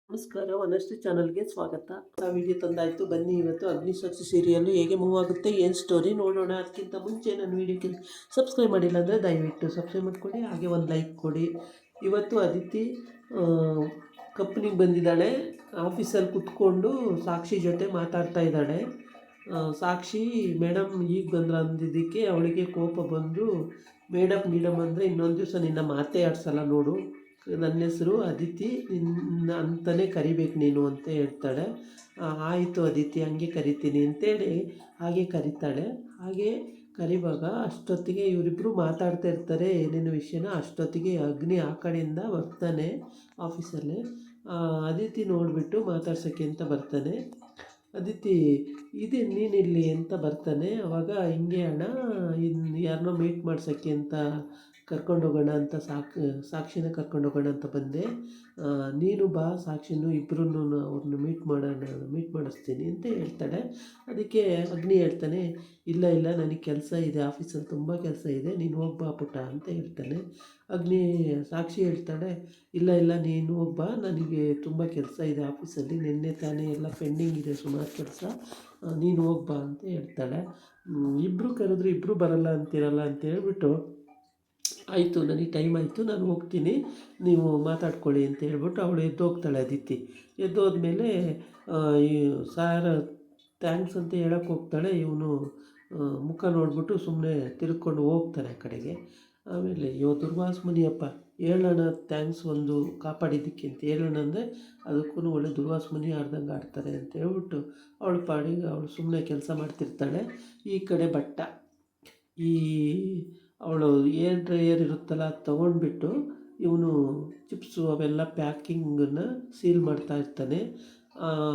ನಮಸ್ಕಾರ, ವನಶ್ರೀ ಚಾನಲ್ಗೆ ಸ್ವಾಗತ. ಆ ವಿಡಿಯೋ ತಂದಾಯಿತು. ಬನ್ನಿ ಇವತ್ತು ಅಗ್ನಿಸಾಕ್ಷಿ ಸೀರಿಯಲ್ಲು ಹೇಗೆ ಮೂವ್ ಆಗುತ್ತೆ, ಏನು ಸ್ಟೋರಿ ನೋಡೋಣ. ಅದಕ್ಕಿಂತ ಮುಂಚೆ ನನ್ನ ವಿಡಿಯೋಕ್ಕೆ ಸಬ್ಸ್ಕ್ರೈಬ್ ಮಾಡಿಲ್ಲ ಅಂದರೆ ದಯವಿಟ್ಟು ಸಬ್ಸ್ಕ್ರೈಬ್ ಮಾಡಿಕೊಡಿ, ಹಾಗೆ ಒಂದು ಲೈಕ್ ಕೊಡಿ. ಇವತ್ತು ಅದಿತಿ ಕಂಪ್ನಿಗೆ ಬಂದಿದ್ದಾಳೆ. ಆಫೀಸಲ್ಲಿ ಕುತ್ಕೊಂಡು ಸಾಕ್ಷಿ ಜೊತೆ ಮಾತಾಡ್ತಾ ಇದ್ದಾಳೆ. ಸಾಕ್ಷಿ ಮೇಡಮ್ ಈಗ ಬಂದ್ರ ಅಂದಿದ್ದಕ್ಕೆ ಅವಳಿಗೆ ಕೋಪ ಬಂದು, ಮೇಡಮ್ ಅಂದರೆ ಇನ್ನೊಂದು ದಿವಸ ನಿನ್ನ ಮಾತೇ ಆಡ್ಸಲ್ಲ ನೋಡು, ನನ್ನ ಹೆಸರು ಅದಿತಿ, ನಿನ್ನ ಅಂತಲೇ ಕರಿಬೇಕು ನೀನು ಅಂತ ಹೇಳ್ತಾಳೆ. ಆಯಿತು ಅದಿತಿ, ಹಂಗೆ ಕರಿತೀನಿ ಅಂತೇಳಿ ಹಾಗೆ ಕರೀತಾಳೆ. ಹಾಗೆ ಕರಿವಾಗ ಅಷ್ಟೊತ್ತಿಗೆ ಇವರಿಬ್ಬರು ಮಾತಾಡ್ತಾ ಇರ್ತಾರೆ ಏನೇನು ವಿಷಯನ. ಅಷ್ಟೊತ್ತಿಗೆ ಅಗ್ನಿ ಆ ಕಡೆಯಿಂದ ಬರ್ತಾನೆ ಆಫೀಸಲ್ಲಿ. ಅದಿತಿ ನೋಡಿಬಿಟ್ಟು ಮಾತಾಡ್ಸೋಕ್ಕೆ ಅಂತ ಬರ್ತಾನೆ. ಅದಿತಿ ಇದೆ ನೀನಿಲ್ಲಿ ಅಂತ ಬರ್ತಾನೆ. ಅವಾಗ ಹಿಂಗೆ ಅಣ್ಣ, ಇನ್ನು ಯಾರನ್ನೋ ಮೀಟ್ ಮಾಡ್ಸೋಕ್ಕೆ ಅಂತ ಕರ್ಕೊಂಡೋಗೋಣ ಅಂತ ಸಾಕ್ಷಿನ ಕರ್ಕೊಂಡೋಗೋಣ ಅಂತ ಬಂದೆ. ನೀನು ಬಾ, ಸಾಕ್ಷಿನೂ ಇಬ್ಬರೂ ಅವ್ರನ್ನ ಮೀಟ್ ಮಾಡಿಸ್ತೀನಿ ಅಂತ ಹೇಳ್ತಾಳೆ. ಅದಕ್ಕೆ ಅಗ್ನಿ ಹೇಳ್ತಾನೆ, ಇಲ್ಲ ನನಗೆ ಕೆಲಸ ಇದೆ, ಆಫೀಸಲ್ಲಿ ತುಂಬ ಕೆಲಸ ಇದೆ, ನೀನು ಹೋಗ್ಬಾ ಪುಟ್ಟ ಅಂತ ಹೇಳ್ತಾನೆ. ಸಾಕ್ಷಿ ಹೇಳ್ತಾಳೆ, ಇಲ್ಲ ನೀನು ಹೋಗ್ಬಾ, ನನಗೆ ತುಂಬ ಕೆಲಸ ಇದೆ ಆಫೀಸಲ್ಲಿ, ನಿನ್ನೆ ತಾನೇ ಎಲ್ಲ ಪೆಂಡಿಂಗ್ ಇದೆ ಸುಮಾರು ಕೆಲಸ, ನೀನು ಹೋಗ್ಬಾ ಅಂತ ಹೇಳ್ತಾಳೆ. ಇಬ್ಬರು ಕರೆದ್ರು ಇಬ್ಬರು ಬರಲ್ಲ ಅಂತಿರಲ್ಲ ಅಂತ ಹೇಳ್ಬಿಟ್ಟು, ಆಯಿತು ನನಗೆ ಟೈಮ್ ಆಯಿತು ನಾನು ಹೋಗ್ತೀನಿ, ನೀವು ಮಾತಾಡ್ಕೊಳ್ಳಿ ಅಂತ ಹೇಳ್ಬಿಟ್ಟು ಅವಳು ಎದ್ದೋಗ್ತಾಳೆ. ಅದಿತಿ ಎದ್ದೋದ್ಮೇಲೆ ಈ ಸಾರ್ ಥ್ಯಾಂಕ್ಸ್ ಅಂತ ಹೇಳೋಕ್ಕೆ ಹೋಗ್ತಾಳೆ. ಇವನು ಮುಖ ನೋಡಿಬಿಟ್ಟು ಸುಮ್ಮನೆ ತಿರ್ಕೊಂಡು ಹೋಗ್ತಾನೆ ಆ ಕಡೆಗೆ. ಆಮೇಲೆ ದುರ್ವಾಸ ಮುನಿಯಪ್ಪ ಹೇಳೋಣ, ಥ್ಯಾಂಕ್ಸ್ ಒಂದು ಕಾಪಾಡಿದ್ದಕ್ಕೆ ಅಂತ ಹೇಳೋಣ ಅಂದರೆ ಅದಕ್ಕೂ ಒಳ್ಳೆ ದುರ್ವಾಸ ಮುನಿ ಆಡ್ದಂಗೆ ಆಡ್ತಾರೆ ಅಂತ ಹೇಳ್ಬಿಟ್ಟು ಅವಳು ಪಾಡಿಗೆ ಅವಳು ಸುಮ್ಮನೆ ಕೆಲಸ ಮಾಡ್ತಿರ್ತಾಳೆ. ಈ ಕಡೆ ಭಟ್ಟ ಅವಳು ಏರ್ ಡ್ರೈಯರ್ ಇರುತ್ತಲ್ಲ ಅದು ತೊಗೊಂಡ್ಬಿಟ್ಟು ಇವನು ಚಿಪ್ಸು ಅವೆಲ್ಲ ಪ್ಯಾಕಿಂಗನ್ನು ಸೀಲ್ ಮಾಡ್ತಾ ಇರ್ತಾನೆ.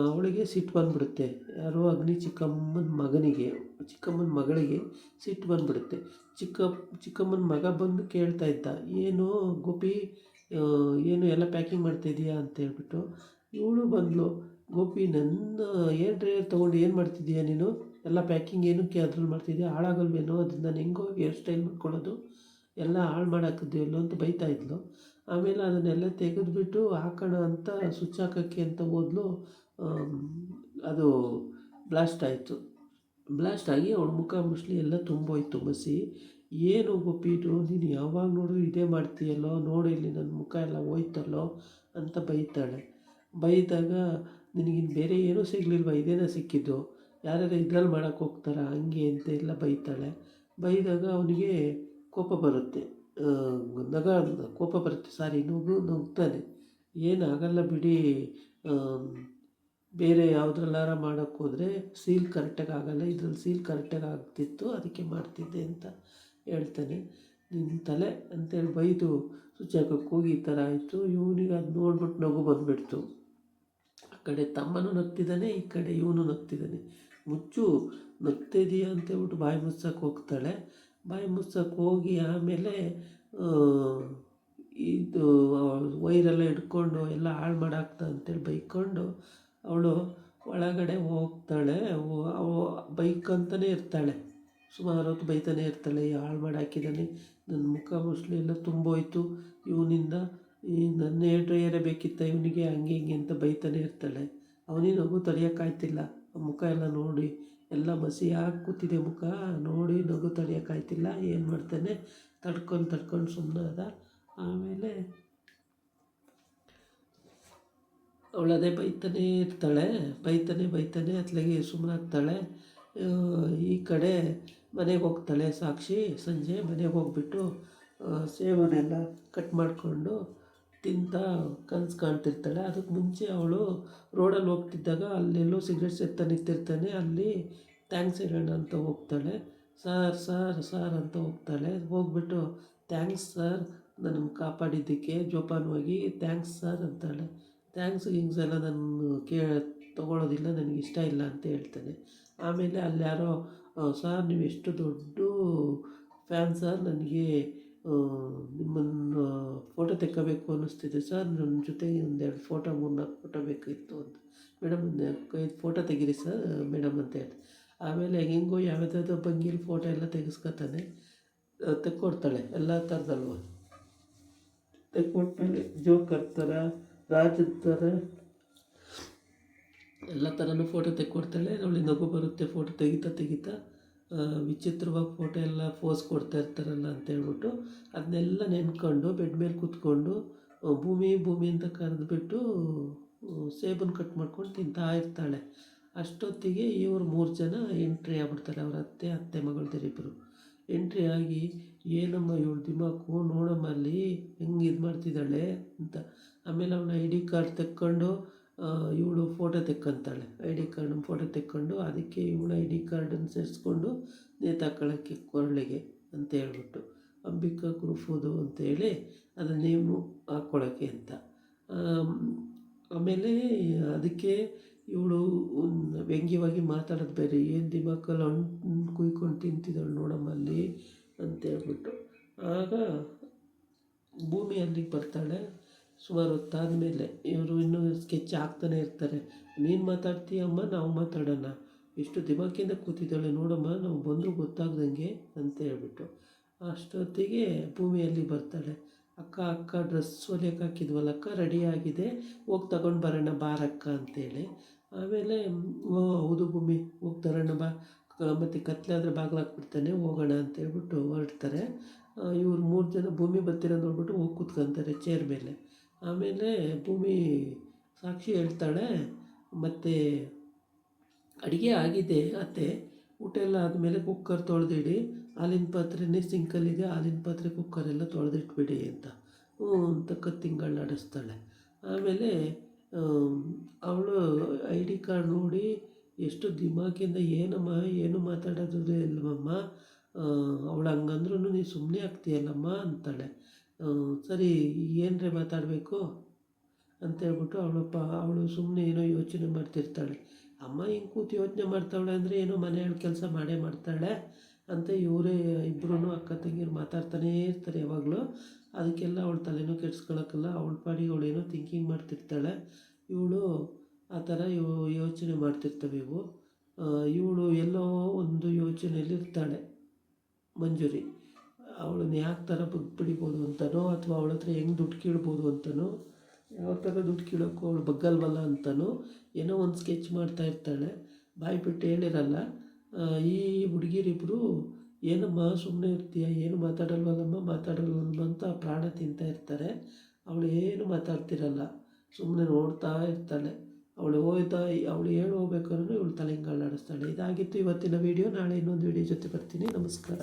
ಅವಳಿಗೆ ಸಿಟ್ಟು ಬಂದುಬಿಡುತ್ತೆ. ಯಾರೋ ಅಗ್ನಿ ಚಿಕ್ಕಮ್ಮನ ಮಗಳಿಗೆ ಸಿಟ್ಟು ಬಂದುಬಿಡುತ್ತೆ. ಚಿಕ್ಕಮ್ಮನ ಮಗ ಬಂದು ಕೇಳ್ತಾ ಇದ್ದ, ಏನು ಗೋಪಿ, ಏನು ಎಲ್ಲ ಪ್ಯಾಕಿಂಗ್ ಮಾಡ್ತಾಯಿದ್ದೀಯಾ ಅಂತ ಹೇಳ್ಬಿಟ್ಟು. ಇವಳು ಬಂದಳು, ಗೋಪಿ ನನ್ನ ಏರ್ ಡ್ರೈಯರ್ ತೊಗೊಂಡು ಏನು ಮಾಡ್ತಿದ್ದೀಯಾ ನೀನು, ಎಲ್ಲ ಪ್ಯಾಕಿಂಗ್ ಏನಕ್ಕೆ ಅದ್ರಲ್ಲಿ ಮಾಡ್ತಿದ್ದೀಯಾ, ಹಾಳಾಗಲ್ವೇನೋ, ಅದನ್ನ ನಾನು ಹೆಂಗೋ ಹೇರ್ ಸ್ಟೈಲ್ ಮಾಡ್ಕೊಳ್ಳೋದು, ಎಲ್ಲ ಹಾಳು ಮಾಡಾಕಿದ್ಯಲ್ಲೋ ಅಂತ ಬೈತಾ ಇದ್ಲು. ಆಮೇಲೆ ಅದನ್ನೆಲ್ಲ ತೆಗೆದುಬಿಟ್ಟು ಹಾಕೋಣ ಅಂತ ಸ್ವಿಚ್ ಹಾಕೋಕ್ಕೆ ಅಂತ ಹೋದ್ಲು. ಅದು ಬ್ಲಾಸ್ಟ್ ಆಯಿತು. ಬ್ಲಾಸ್ಟ್ ಆಗಿ ಅವಳ ಮುಖ ಮುಸ್ಲಿ ಎಲ್ಲ ತುಂಬೋಯ್ತು ಮಸಿ. ಏನು ಗೋಪಿದು, ನೀನು ಯಾವಾಗ ನೋಡಿದ್ರು ಇದೇ ಮಾಡ್ತೀಯಲ್ಲೋ, ನೋಡಿ ಇಲ್ಲಿ ನನ್ನ ಮುಖ ಎಲ್ಲ ಹೋಯ್ತಲ್ಲೋ ಅಂತ ಬೈತಾಳೆ. ಬೈದಾಗ, ನಿನಗಿನ್ನು ಬೇರೆ ಏನೂ ಸಿಗಲಿಲ್ವ, ಇದೇನೇ ಸಿಕ್ಕಿದ್ದು, ಯಾರ್ಯಾರು ಇದ್ರಲ್ಲಿ ಮಾಡೋಕ್ಕೆ ಹೋಗ್ತಾರ ಹಂಗೆ ಅಂತ ಎಲ್ಲ ಬೈತಾಳೆ. ಬೈದಾಗ ಅವನಿಗೆ ಕೋಪ ಬರುತ್ತೆ, ನಗ್ತಾನೆ. ಏನಾಗಲ್ಲ ಬಿಡಿ, ಬೇರೆ ಯಾವುದ್ರಲ್ಲಾರ ಮಾಡೋಕ್ಕೆ ಹೋದರೆ ಸೀಲ್ ಕರೆಕ್ಟಾಗಿ ಆಗೋಲ್ಲ, ಇದ್ರಲ್ಲಿ ಸೀಲ್ ಕರೆಕ್ಟಾಗಿ ಆಗ್ತಿತ್ತು, ಅದಕ್ಕೆ ಮಾಡ್ತಿದ್ದೆ ಅಂತ ಹೇಳ್ತಾನೆ. ನಿನ್ನ ತಲೆ ಅಂತೇಳಿ ಬೈದು ಸ್ವಿಚ್ ಹಾಕೋಕ್ಕೆ ಹೋಗಿ ಈ ಥರ ಆಯಿತು. ಇವನಿಗೆ ಅದು ನೋಡ್ಬಿಟ್ಟು ನಗು ಬಂದುಬಿಡ್ತು. ಆ ಕಡೆ ತಮ್ಮನೂ ನಗ್ತಿದ್ದಾನೆ, ಈ ಕಡೆ ಇವನು ನಗ್ತಿದ್ದಾನೆ. ಮುಚ್ಚು, ನಗ್ತಿದೀಯ ಅಂತೇಳ್ಬಿಟ್ಟು ಬಾಯಿ ಮುಚ್ಚಕ್ಕೆ ಹೋಗ್ತಾಳೆ. ಬಾಯಿ ಮುಚ್ಚಕ್ಕೆ ಹೋಗಿ ಆಮೇಲೆ ಇದು ವೈರೆಲ್ಲ ಹಿಡ್ಕೊಂಡು ಎಲ್ಲ ಹಾಳು ಮಾಡಾಕ್ತ ಅಂತೇಳಿ ಬೈಕೊಂಡು ಅವಳು ಒಳಗಡೆ ಹೋಗ್ತಾಳೆ. ಬೈಕ್ ಅಂತಲೇ ಇರ್ತಾಳೆ, ಸುಮಾರು ಹೊತ್ತು ಬೈತಾನೆ ಇರ್ತಾಳೆ. ಹಾಳು ಮಾಡಾಕಿದ್ದಾನೆ, ನನ್ನ ಮುಖ ಮುಸ್ಲಿ ಎಲ್ಲ ತುಂಬೋಯ್ತು ಇವನಿಂದ, ನನ್ನ ಹೇರ್ ಡ್ರೈಯರೇ ಬೇಕಿತ್ತ ಇವನಿಗೆ, ಹಂಗೆ ಹಿಂಗೆ ಅಂತ ಬೈತಾನೆ ಇರ್ತಾಳೆ. ಅವನಿಗೆ ನಗು ತಡೆಯೋಕ್ಕಾಯ್ತಿಲ್ಲ. ಮುಖ ಎಲ್ಲ ನೋಡಿ ಎಲ್ಲ ಮಸಿಯಾಗಿ ಕೂತಿದೆ ಮುಖ ನೋಡಿ, ನಗು ತಡೆಯೋಕ್ಕಾಯ್ತಿಲ್ಲ. ಏನು ಮಾಡ್ತಾನೆ, ತಡ್ಕೊಂಡು ಸುಮ್ಮನಾದ. ಆಮೇಲೆ ಅವಳದೇ ಬೈತಾನೆ ಇರ್ತಾಳೆ. ಬೈತಾನೆ ಅತ್ಲಾಗೆ ಸುಮ್ಮನಾಗ್ತಾಳೆ. ಈ ಕಡೆ ಮನೆಗೆ ಹೋಗ್ತಾಳೆ ಸಾಕ್ಷಿ. ಸಂಜೆ ಮನೆಗೆ ಹೋಗ್ಬಿಟ್ಟು ಸೇವನೆಲ್ಲ ಕಟ್ ಮಾಡಿಕೊಂಡು ತಿಂತಾ ಕನಸು ಕಾಣ್ತಿರ್ತಾಳೆ. ಅದಕ್ಕೆ ಮುಂಚೆ ಅವಳು ರೋಡಲ್ಲಿ ಹೋಗ್ತಿದ್ದಾಗ ಅಲ್ಲೆಲ್ಲೋ ಸಿಗರೇಟ್ ಸೇರ್ತಾ ನಿಂತಿರ್ತಾನೆ, ಅಲ್ಲಿ ಥ್ಯಾಂಕ್ಸ್ ಹೇಳೋಣ ಅಂತ ಹೋಗ್ತಾಳೆ. ಸಾರ್ ಅಂತ ಹೋಗ್ತಾಳೆ. ಹೋಗ್ಬಿಟ್ಟು, ಥ್ಯಾಂಕ್ಸ್ ಸರ್, ನನ್ನ ಕಾಪಾಡಿದ್ದಕ್ಕೆ ಜೋಪಾನವಾಗಿ ಥ್ಯಾಂಕ್ಸ್ ಸರ್ ಅಂತಾಳೆ. ಥ್ಯಾಂಕ್ಸ್ ಎಲ್ಲ ನಾನು ತೊಗೊಳೋದಿಲ್ಲ, ನನಗೆ ಇಷ್ಟ ಇಲ್ಲ ಅಂತ ಹೇಳ್ತಾನೆ. ಆಮೇಲೆ ಅಲ್ಲಿ ಯಾರೋ, ಸಾರ್ ನೀವು ಎಷ್ಟು ದೊಡ್ಡ ಫ್ಯಾನ್ ಸರ್, ನನಗೆ ನಿಮ್ಮನ್ನು ಫೋಟೋ ತೆಕ್ಕೋಬೇಕು ಅನ್ನಿಸ್ತಿದೆ ಸರ್, ನನ್ನ ಜೊತೆ ಒಂದೆರಡು ಫೋಟೋ 3-4 ಫೋಟೋ ಬೇಕಿತ್ತು ಅಂತ. ಮೇಡಮ್ ಒಂದು 5 ಫೋಟೋ ತೆಗೀರಿ ಸರ್ ಮೇಡಮ್ ಅಂತ ಹೇಳಿ. ಆಮೇಲೆ ಹೆಂಗೋ ಯಾವುದಾದ್ರು ಭಂಗಿಲಿ ಫೋಟೋ ಎಲ್ಲ ತೆಗೆಸ್ಕೊತಾನೆ. ತೆಕ್ಕೊಡ್ತಾಳೆ ಎಲ್ಲ ಥರದಲ್ವ, ತೆಕ್ಕೊಟ್ಮೇಲೆ ಜೋಕರ್ ಥರ, ರಾಜದ ಥರ, ಎಲ್ಲ ಥರನೂ ಫೋಟೋ ತೆಕ್ಕೊಡ್ತಾಳೆ. ಅವಳಿಗೆ ನಗು ಬರುತ್ತೆ ಫೋಟೋ ತೆಗಿತಾ ವಿಚಿತ್ರವಾಗಿ ಫೋಟೋ ಎಲ್ಲ ಪೋಸ್ ಕೊಡ್ತಾ ಇರ್ತಾರಲ್ಲ ಅಂತೇಳ್ಬಿಟ್ಟು ಅದನ್ನೆಲ್ಲ ನೆನ್ಕೊಂಡು ಬೆಡ್ ಮೇಲೆ ಕೂತ್ಕೊಂಡು ಭೂಮಿ ಅಂತ ಕರೆದ್ಬಿಟ್ಟು ಸೇಬನ್ನು ಕಟ್ ಮಾಡ್ಕೊಂಡು ತಿಂತಾ ಇರ್ತಾಳೆ. ಅಷ್ಟೊತ್ತಿಗೆ ಇವ್ರು 3 ಜನ ಎಂಟ್ರಿ ಆಗ್ಬಿಡ್ತಾರೆ. ಅವ್ರ ಅತ್ತೆ ಮಗಳದಿರಿಬ್ಬರು ಎಂಟ್ರಿ ಆಗಿ, ಏನಮ್ಮ ಇವಳು ದಿಮಾಕು ನೋಡಮ್ಮ ಅಲ್ಲಿ ಹೆಂಗೆ ಇದು ಮಾಡ್ತಿದ್ದಾಳೆ ಅಂತ. ಆಮೇಲೆ ಅವನ ಐ ಡಿ ಕಾರ್ಡ್ ತೆಕ್ಕೊಂಡು ಇವಳು ಫೋಟೋ ತೆಕ್ಕೊಂತಾಳೆ. ಐ ಡಿ ಕಾರ್ಡ್ ಫೋಟೋ ತೆಕ್ಕೊಂಡು ಅದಕ್ಕೆ ಇವಳು ಐ ಡಿ ಕಾರ್ಡನ್ನು ಸೇರಿಸ್ಕೊಂಡು ನೇತಾಕೊಳ್ಳೋಕ್ಕೆ ಕೊರಳಿಗೆ ಅಂತ ಹೇಳ್ಬಿಟ್ಟು ಅಂಬಿಕಾ ಗ್ರೂಫೋದು ಅಂತೇಳಿ ಅದನ್ನ ನೇಮು ಹಾಕ್ಕೊಳ್ಳೋಕ್ಕೆ ಅಂತ. ಆಮೇಲೆ ಅದಕ್ಕೆ ಇವಳು ವ್ಯಂಗ್ಯವಾಗಿ ಮಾತಾಡೋದು ಬೇರೆ, ಏನು ದಿಮಾಕಲ್ಲಿ ಹಣ್ಣು ಕುಯ್ಕೊಂಡು ತಿಂತಿದ್ದಾಳೆ ನೋಡಮ್ಮ ಅಲ್ಲಿ ಅಂತೇಳ್ಬಿಟ್ಟು. ಆಗ ಭೂಮಿ ಅಲ್ಲಿಗೆ ಬರ್ತಾಳೆ. ಸುಮಾರು ಹೊತ್ತಾದಮೇಲೆ ಇವರು ಇನ್ನೂ ಸ್ಕೆಚ್ ಹಾಕ್ತಾನೆ ಇರ್ತಾರೆ. ನೀನು ಮಾತಾಡ್ತೀಯಮ್ಮ, ನಾವು ಮಾತಾಡೋಣ, ಎಷ್ಟು ದಿಮಾಕಿಂದ ಕೂತಿದ್ದಾಳೆ ನೋಡಮ್ಮ, ನಾವು ಬಂದರೂ ಗೊತ್ತಾಗ್ದಂಗೆ ಅಂತ ಹೇಳ್ಬಿಟ್ಟು. ಅಷ್ಟೊತ್ತಿಗೆ ಭೂಮಿಯಲ್ಲಿ ಬರ್ತಾಳೆ. ಅಕ್ಕ ಡ್ರೆಸ್ ಹೊಲಿಯಕ್ಕೆ ಹಾಕಿದ್ವಲ್ಲಕ್ಕ, ರೆಡಿ ಆಗಿದೆ, ಹೋಗಿ ತಗೊಂಡು ಬರೋಣ ಬಾರಕ್ಕ ಅಂತೇಳಿ. ಆಮೇಲೆ ಹೌದು ಭೂಮಿ, ಹೋಗಿ ತರೋಣ ಬಾ, ಮತ್ತು ಕತ್ಲಾದರೆ ಬಾಗಿಲು ಹಾಕ್ಬಿಡ್ತಾನೆ, ಹೋಗೋಣ ಅಂತೇಳ್ಬಿಟ್ಟು ಹೊರಡ್ತಾರೆ. ಇವ್ರು 3 ಜನ ಭೂಮಿ ಬರ್ತಿರೋದು ನೋಡ್ಬಿಟ್ಟು ಹೋಗಿ ಕೂತ್ಕೊತಾರೆ ಚೇರ್ ಮೇಲೆ. ಆಮೇಲೆ ಭೂಮಿ ಸಾಕ್ಷಿ ಹೇಳ್ತಾಳೆ, ಮತ್ತು ಅಡುಗೆ ಆಗಿದೆ ಅತ್ತೆ, ಊಟ ಎಲ್ಲ ಆದಮೇಲೆ ಕುಕ್ಕರ್ ತೊಳೆದಿಡಿ, ಹಾಲಿನ ಪಾತ್ರೆನೇ ಸಿಂಕಲ್ಲಿದೆ, ಹಾಲಿನ ಪಾತ್ರೆ ಕುಕ್ಕರೆಲ್ಲ ತೊಳೆದಿಟ್ಬಿಡಿ ಅಂತ ಅಂತ ಕತ್ತಿಂಗಳಾಡಿಸ್ತಾಳೆ. ಆಮೇಲೆ ಅವಳು ಐ ಡಿ ಕಾರ್ಡ್ ನೋಡಿ ಎಷ್ಟು ದಿಮಾಕಿಂದ, ಏನಮ್ಮ ಏನು ಮಾತಾಡೋದು ಇಲ್ವಮ್ಮ, ಅವಳು ಹಂಗಂದ್ರೂ ನೀನು ಸುಮ್ಮನೆ ಆಗ್ತೀಯಲ್ಲಮ್ಮ ಅಂತಾಳೆ. ಸರಿ ಏನರೇ ಮಾತಾಡಬೇಕು ಅಂತೇಳ್ಬಿಟ್ಟು ಅವಳು ಸುಮ್ಮನೆ ಏನೋ ಯೋಚನೆ ಮಾಡ್ತಿರ್ತಾಳೆ. ಅಮ್ಮ ಹಿಂಗೆ ಕೂತು ಯೋಚನೆ ಮಾಡ್ತಾಳೆ ಅಂದರೆ ಏನೋ ಮನೆಯೊಳಗೆ ಕೆಲಸ ಮಾಡೇ ಮಾಡ್ತಾಳೆ ಅಂತ ಇವರೇ ಇಬ್ಬರೂ ಅಕ್ಕ ತಂಗಿರು ಮಾತಾಡ್ತಾನೇ ಇರ್ತಾರೆ ಯಾವಾಗಲೂ. ಅದಕ್ಕೆಲ್ಲ ಅವಳು ತಲೆನೂ ಕೆಡ್ಸ್ಕೊಳಕ್ಕಲ್ಲ, ಅವಳ ಪಾಡಿಗೆ ಅವಳೇನೋ ಥಿಂಕಿಂಗ್ ಮಾಡ್ತಿರ್ತಾಳೆ. ಇವಳು ಆ ಥರ ಯೋಚನೆ ಮಾಡ್ತಿರ್ತವೆ ಇವು. ಇವಳು ಎಲ್ಲೋ ಒಂದು ಯೋಚನೆಯಲ್ಲಿ ಇರ್ತಾಳೆ ಮಂಜುರಿ. ಅವಳನ್ನ ಯಾಕೆ ಥರ ಬಿಡಿಬೋದು ಅಂತನೋ, ಅಥವಾ ಅವಳ ಹತ್ರ ಹೆಂಗೆ ದುಡ್ಡು ಕೀಳ್ಬೋದು ಅಂತನೋ, ಯಾವ ಥರ ದುಡ್ಡು ಕೀಳೋಕ್ಕೂ ಅವಳು ಬಗ್ಗಲ್ವಲ್ಲ ಅಂತನೋ ಏನೋ ಒಂದು ಸ್ಕೆಚ್ ಮಾಡ್ತಾ ಇರ್ತಾಳೆ. ಬಾಯಿ ಬಿಟ್ಟು ಹೇಳಿರಲ್ಲ. ಈ ಹುಡುಗಿರಿಬ್ಬರು ಏನಮ್ಮ ಸುಮ್ಮನೆ ಇರ್ತೀಯ, ಏನು ಮಾತಾಡಲ್ವಲ್ಲಮ್ಮ ಅಂತ ಪ್ರಾಣ ತಿಂತಾ ಇರ್ತಾರೆ. ಅವಳು ಏನು ಮಾತಾಡ್ತಿರಲ್ಲ, ಸುಮ್ಮನೆ ನೋಡ್ತಾ ಇರ್ತಾಳೆ. ಅವಳು ಹೇಳಿ ಹೋಗ್ಬೇಕಾದ್ರೂ ಇವಳು ತಲೆಂಗಾಳಾಡಿಸ್ತಾಳೆ. ಇದಾಗಿತ್ತು ಇವತ್ತಿನ ವೀಡಿಯೋ. ನಾಳೆ ಇನ್ನೊಂದು ವೀಡಿಯೋ ಜೊತೆ ಬರ್ತೀನಿ. ನಮಸ್ಕಾರ.